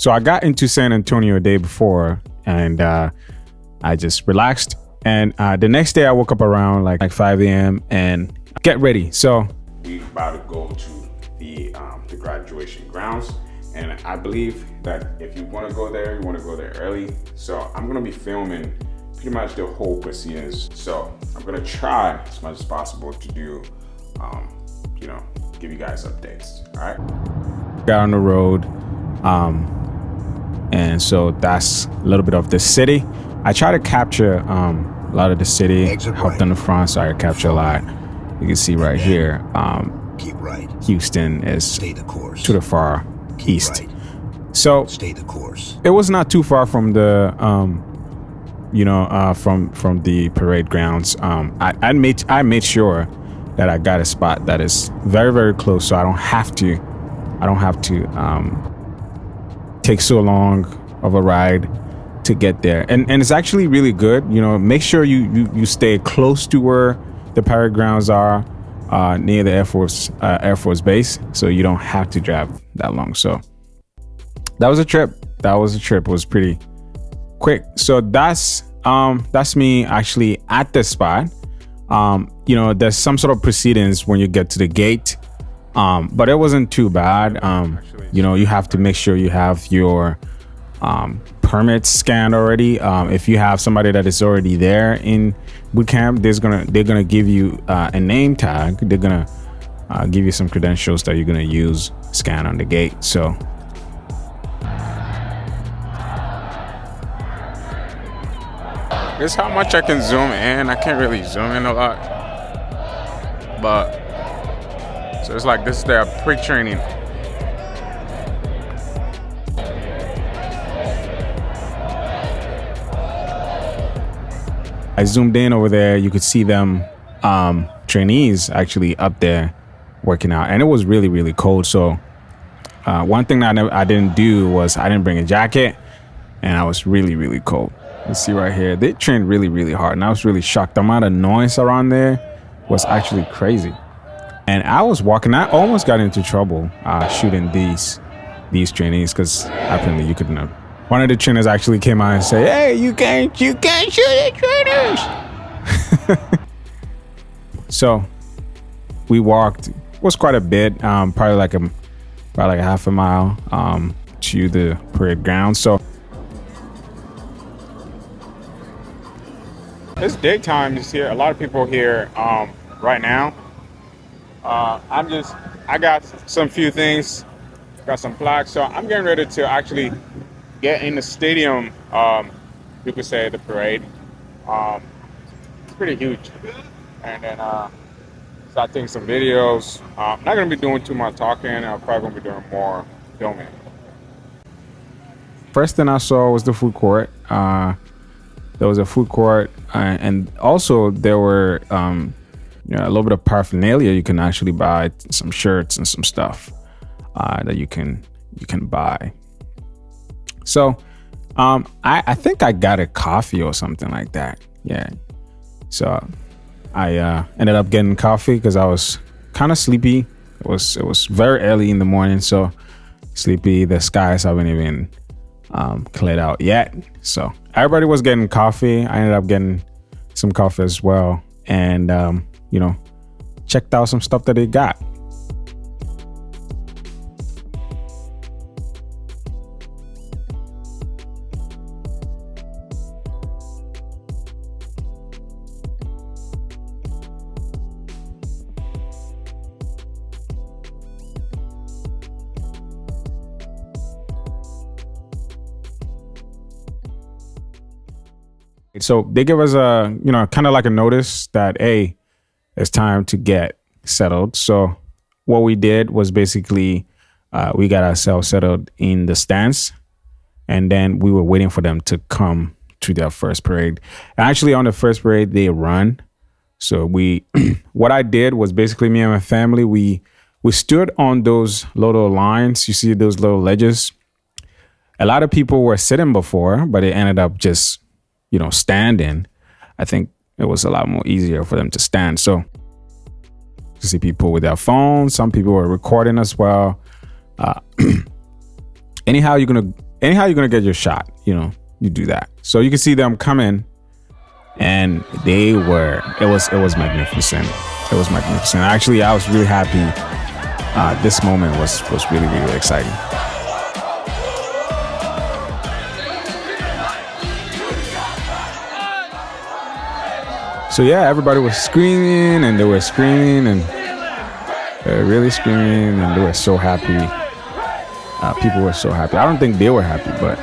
So I got into San Antonio a day before, and I just relaxed. And the next day I woke up around like 5 a.m. and get ready. So we're about to go to the graduation grounds. And I believe that if you want to go there, you want to go there early. So I'm going to be filming pretty much the whole proceedings. So I'm going to try as much as possible to do, give you guys updates. All right. Got on the road. And so that's a little bit of the city. I try to capture a lot of the city. Helped on the front, so I capture a lot. You can see right here, keep right. Houston is Stay the course. To the far Keep east. Right. So stay the course. It was not too far from the, from the parade grounds. I made sure that I got a spot that is very, very close, so I don't have to take so long of a ride to get there. And it's actually really good. Make sure you stay close to where the parade grounds are, near the Air Force Base, so you don't have to drive that long. So that was a trip. It was pretty quick. So that's me actually at the spot. There's some sort of proceedings when you get to the gate, but it wasn't too bad. You have to make sure you have your permits scanned already. If you have somebody that is already there in boot camp, they're gonna give you a name tag. They're gonna give you some credentials that you're gonna use, scan on the gate. So this is how much I can zoom in. I can't really zoom in a lot, but so it's like this is their pre-training. I zoomed in over there. You could see them, trainees actually up there working out, and it was really, really cold. So one thing that I didn't do was I didn't bring a jacket, and I was really, really cold. You see right here, they trained really, really hard, and I was really shocked. The amount of noise around there was actually crazy. And I was walking. I almost got into trouble shooting these trainees because apparently you couldn't have. One of the trainers actually came out and said, "Hey, you can't shoot the trainers." So we walked. It was quite a bit, probably like a half a mile to the parade ground. So it's daytime. You see a lot of people here right now. I got some few things, got some flags, so I'm getting ready to actually get in the stadium. You could say the parade. It's pretty huge, and then start taking some videos. I'm not gonna be doing too much talking. I'm probably gonna be doing more filming. First thing I saw was the food court. There was a food court, and also there were a little bit of paraphernalia. You can actually buy some shirts and some stuff that you can buy. So I think I got a coffee or something like that. Yeah. So I ended up getting coffee because I was kind of sleepy. It was very early in the morning, so sleepy. The skies haven't even cleared out yet. So everybody was getting coffee. I ended up getting some coffee as well, and checked out some stuff that they got. So they give us a, kind of like a notice that, hey, it's time to get settled. So what we did was basically we got ourselves settled in the stands, and then we were waiting for them to come to their first parade. And actually on the first parade, they run. So what I did was basically me and my family, we stood on those little lines. You see those little ledges. A lot of people were sitting before, but they ended up just standing. I think it was a lot more easier for them to stand. So you see people with their phones. Some people were recording as well. Anyhow, you're gonna anyhow you're gonna get your shot, you do that. So you can see them come in, and it was magnificent. It was magnificent. Actually, I was really happy. This moment was really, really exciting. So yeah, everybody was screaming, and they were screaming, and they were really screaming, and they were so happy. People were so happy. I don't think they were happy, but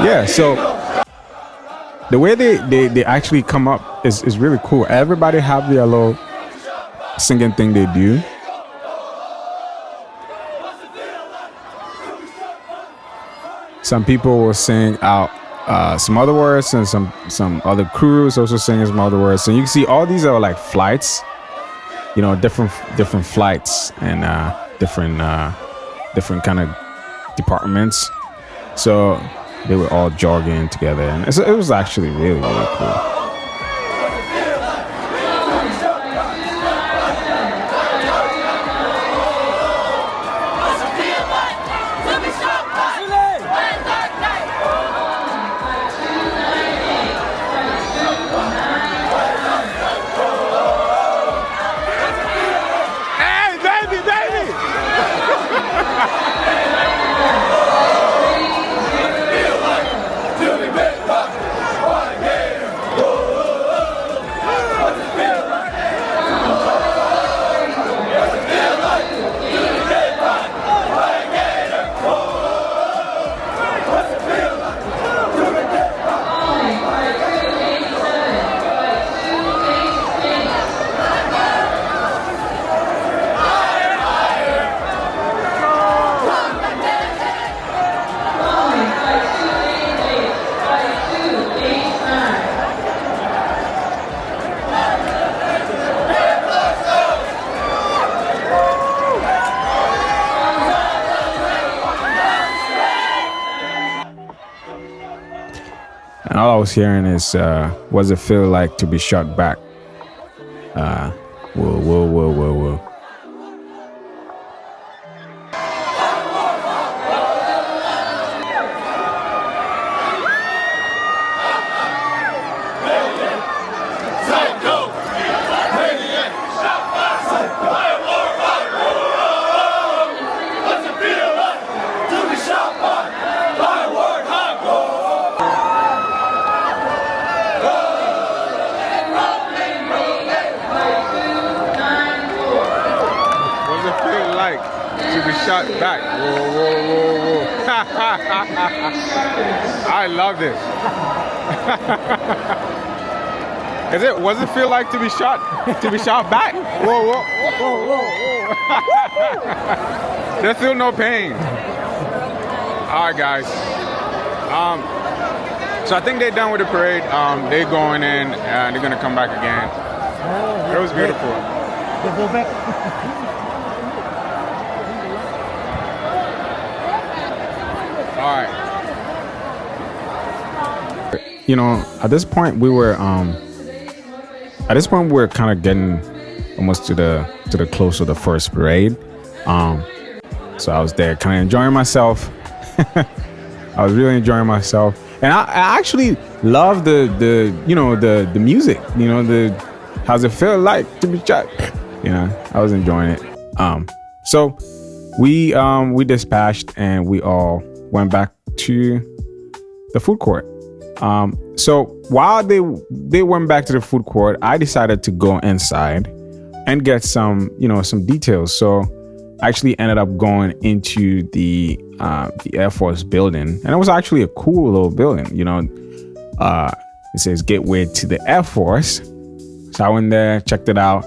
yeah, so the way they actually come up is really cool. Everybody have their little singing thing they do. Some people will sing out some other words, and some other crews also singing some other words. And you can see all these are like flights, different flights, and different kind of departments. So they were all jogging together, and it was actually really, really cool. And all I was hearing is, what's it feel like to be shot back? Whoa. Shot back. Whoa. I love this. What does it feel like to be shot back? Whoa. There's still no pain. All right, guys. So I think they're done with the parade. They're going in, and they're gonna come back again. It was beautiful. They go back. All right. At this point we were kind of getting almost to the close of the first parade. So I was there kind of enjoying myself. I was really enjoying myself, and I actually love the music. How's it feel like to be shot? I was enjoying it. So we dispatched, and we all went back to the food court. So while they went back to the food court, I decided to go inside and get some details. So I actually ended up going into the Air Force building, and it was actually a cool little building. It says Gateway to the Air Force. So I went there, checked it out,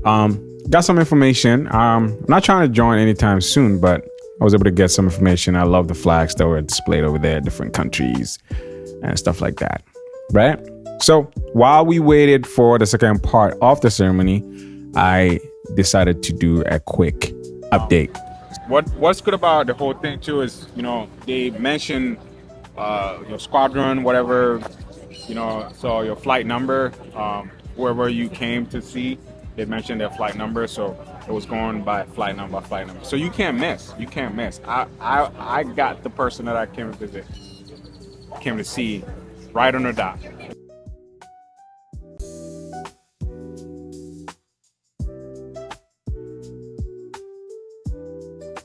got some information. I'm not trying to join anytime soon, but I was able to get some information. I love the flags that were displayed over there, different countries and stuff like that, right? So while we waited for the second part of the ceremony, I decided to do a quick update. What's good about the whole thing too is, you know, they mention your squadron, whatever, you know, so your flight number, wherever you came to see, they mentioned their flight number, so it was going by flight number. So you can't miss. I got the person that I came to see right on the dot.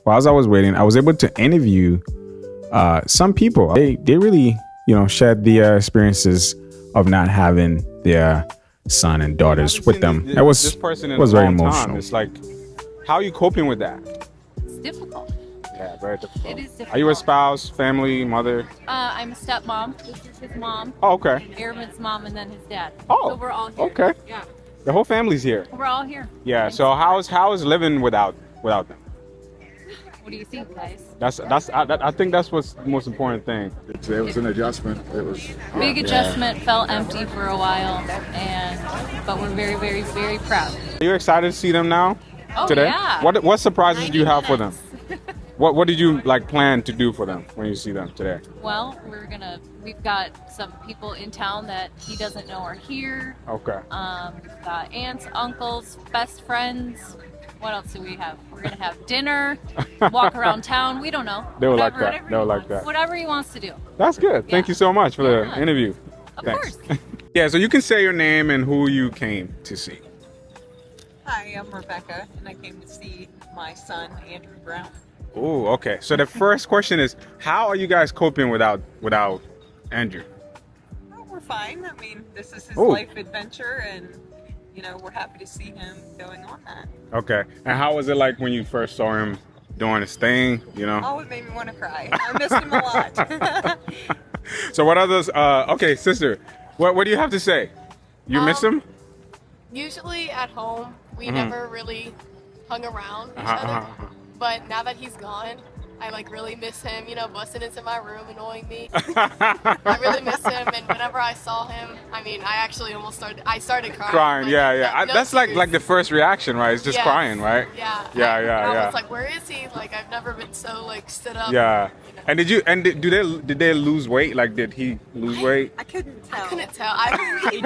While as I was waiting, I was able to interview some people. They really, you know, shared the experiences of not having their son and daughters with them. It was very emotional. It's like, how are you coping with that? It's difficult. Yeah, very difficult. It is difficult. Are you a spouse, family, mother? I'm a stepmom. This is his mom. Oh, okay. Airman's mom, and then his dad. Oh, so we're all here. Okay. Yeah. The whole family's here. We're all here. Yeah. So how is living without them? What do you think, guys? I think that's what's the most important thing. It was an adjustment. It was Big adjustment. Felt empty for a while, but we're very, very, very proud. Are you excited to see them now? Oh, today? yeah. What surprises do you have for them? What did you plan to do for them when you see them today? Well, we've got some people in town that he doesn't know are here. Okay. We've got aunts, uncles, best friends. What else do we have? We're gonna have dinner, walk around town. We don't know. They would like that. They would like that. Whatever he wants to do. That's good. Thank you so much for the interview. Of Thanks. course. Yeah, so you can say your name and who you came to see. Hi, I'm Rebecca, and I came to see my son, Andrew Brown. Oh, okay. So the first question is, how are you guys coping without Andrew? Oh, we're fine. I mean, this is his Ooh. life adventure, and you know, we're happy to see him going on that. Okay. And how was it like when you first saw him doing his thing, you know? Oh, it made me want to cry. I missed him a lot. So what others, okay, sister, what do you have to say? You miss him? Usually at home, we never really hung around each other. But now that he's gone, I like really miss him, you know, busting into my room, annoying me. I really miss him, and whenever I saw him, I mean, I actually almost started crying. Crying, Like, yeah. no That's tears. like the first reaction, right? It's just Yes. crying, right? Yeah. Yeah. I was like, where is he? Like, I've never been so like stood up. Yeah. You know. And did they lose weight? Like, did he lose weight? I couldn't tell. I couldn't tell.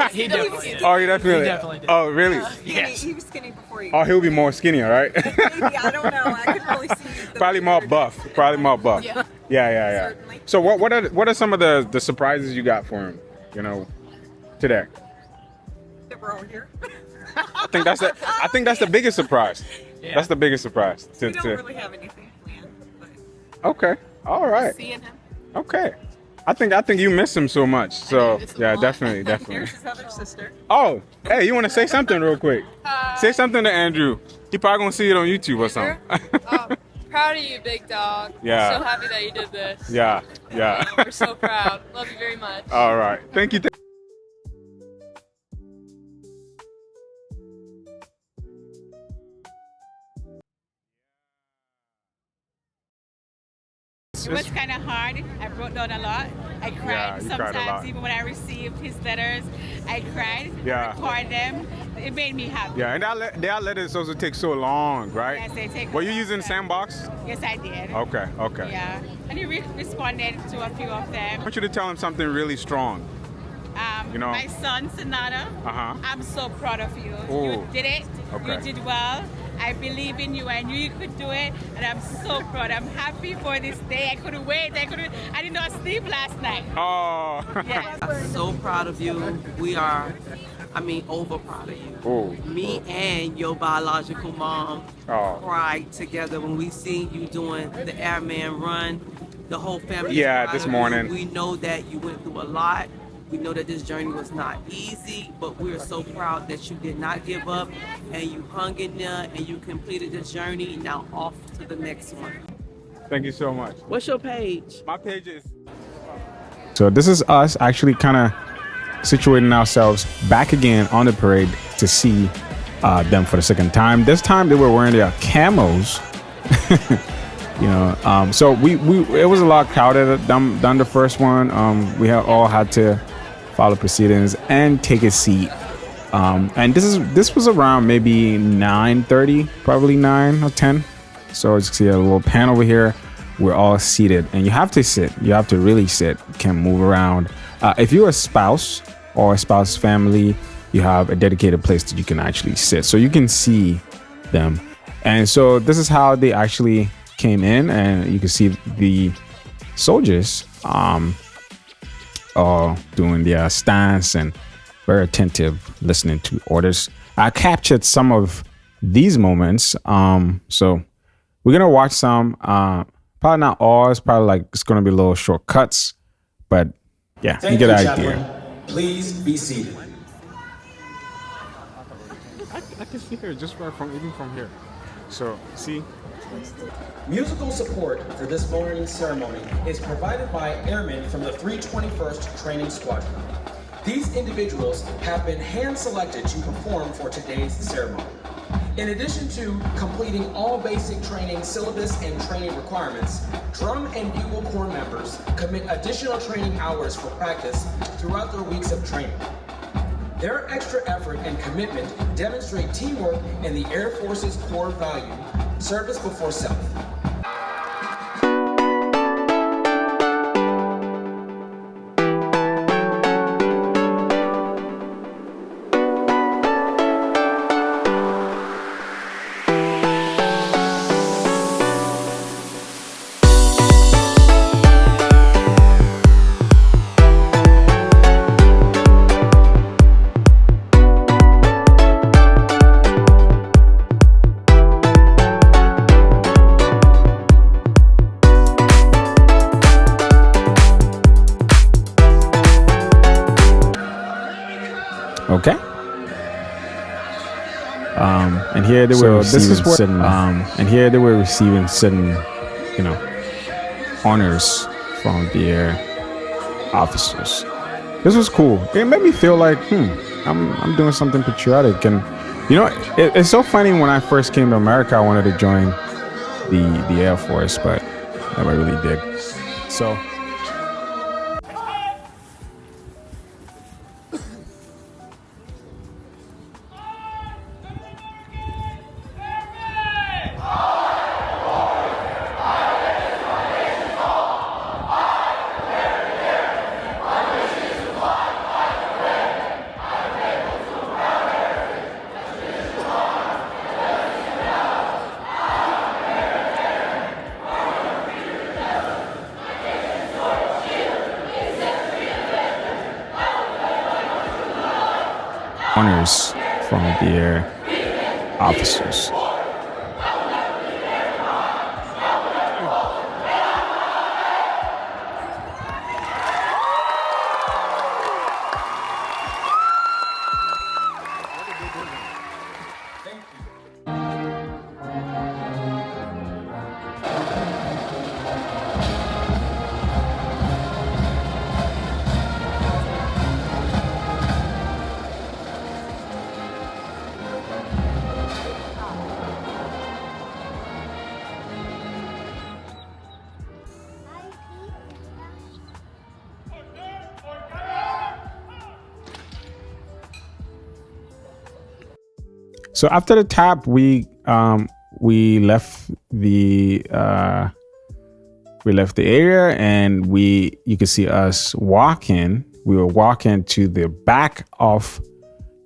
He definitely did. Oh, he definitely. He definitely did. Oh, really? Yes. He was skinny before you. Oh, he'll be more skinnier, right? Maybe, I don't know. I couldn't really see. the Probably more beard. buff. Yeah. Yeah. Certainly. So what are some of the surprises you got for him? You know, today. That we're all here. I think that's the biggest surprise. Yeah. That's the biggest surprise. We don't really have anything planned. But Okay. All right. Seeing him. Okay. I think you miss him so much. So miss him yeah, a lot. definitely. here's his other sister. Oh, hey, you want to say something real quick? Say something to Andrew. He probably gonna see it on YouTube or something. Proud of you, big dog. Yeah. So happy that you did this. Yeah. We're so proud. Love you very much. All right. Thank you. It was kind of hard. I wrote down a lot. I cried Yeah, you cried a sometimes, lot. even when I received his letters. I cried. Yeah. Record them. It made me happy. Yeah, and that letters also take so long, right? Yes, they take. Were a you long using time. Sandbox? Yes, I did. Okay. Yeah, and he responded to a few of I them. want you to tell him something really strong. You know. My son, Sonata, I'm so proud of you. Ooh. You did it. Okay. You did well. I believe in you. I knew you could do it, and I'm so proud. I'm happy for this day. I couldn't wait. I did not sleep last night. Oh. Yes. I'm so proud of you. We are, over proud of you. Oh. Me and your biological mom Oh. cried together when we seen you doing the Airman Run. The whole family. is Yeah, proud this of you. morning. We know that you went through a lot. We know that this journey was not easy, but we're so proud that you did not give up and you hung in there and you completed the journey. Now off to the next one. Thank you so much. What's your page? My page is. So this is us actually kind of situating ourselves back again on the parade to see them for the second time. This time they were wearing their camos. So we it was a lot crowded done the first one. We all had to follow proceedings and take a seat. And this was around maybe 9:30, probably 9 or 10. So as you can see a little pan over here. We're all seated, and you have to sit. You have to really sit. You can't move around. If you're a spouse or a spouse family, you have a dedicated place that you can actually sit, so you can see them. And so this is how they actually came in, and you can see the soldiers all doing their stance and very attentive, listening to orders. I captured some of these moments. So we're gonna watch some. Probably not all. It's probably like it's gonna be little shortcuts, but yeah, you get an idea. Please be seated. I can see her just right even from here. So see. Musical support for this morning's ceremony is provided by airmen from the 321st Training Squadron. These individuals have been hand-selected to perform for today's ceremony. In addition to completing all basic training syllabus and training requirements, drum and bugle corps members commit additional training hours for practice throughout their weeks of training. Their extra effort and commitment demonstrate teamwork and the Air Force's core value, service before self. Okay. And here they were receiving certain, honors from their officers. This was cool. It made me feel like, I'm doing something patriotic. And it's so funny. When I first came to America, I wanted to join the Air Force, but never really did. So. Honors from their officers. So after the tap, we left the area, and you could see us walking. We were walking to the back of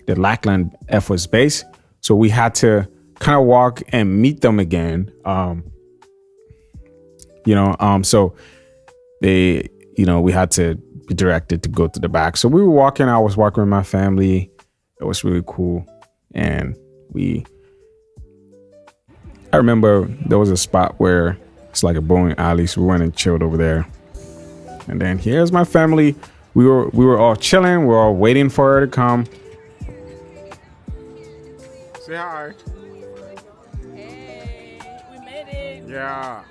the Lackland Air Force Base, so we had to kind of walk and meet them again. So we had to be directed to go to the back. So we were walking. I was walking with my family. It was really cool, and I remember there was a spot where it's like a bowling alley, so we went and chilled over there. And then here's my family. We were all chilling. We were all waiting for her to come. Say hi. Hey, we made it. Yeah.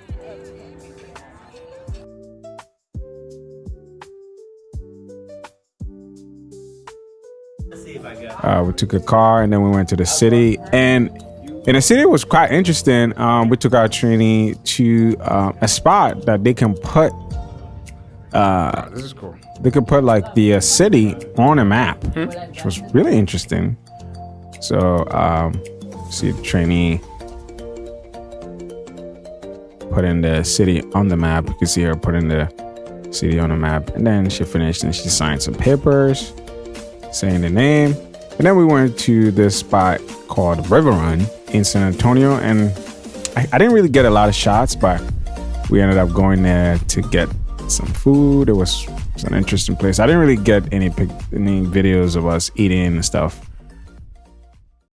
We took a car, and then we went to the city, and And the city was quite interesting. We took our trainee to a spot that they can put. This is cool. They could put like the city on a map, which was really interesting. So, see the trainee putting the city on the map. You can see her putting the city on the map, and then she finished and she signed some papers saying the name. And then we went to this spot called River Run in San Antonio, and I didn't really get a lot of shots, but we ended up going there to get some food. It was an interesting place. I didn't really get any videos of us eating and stuff.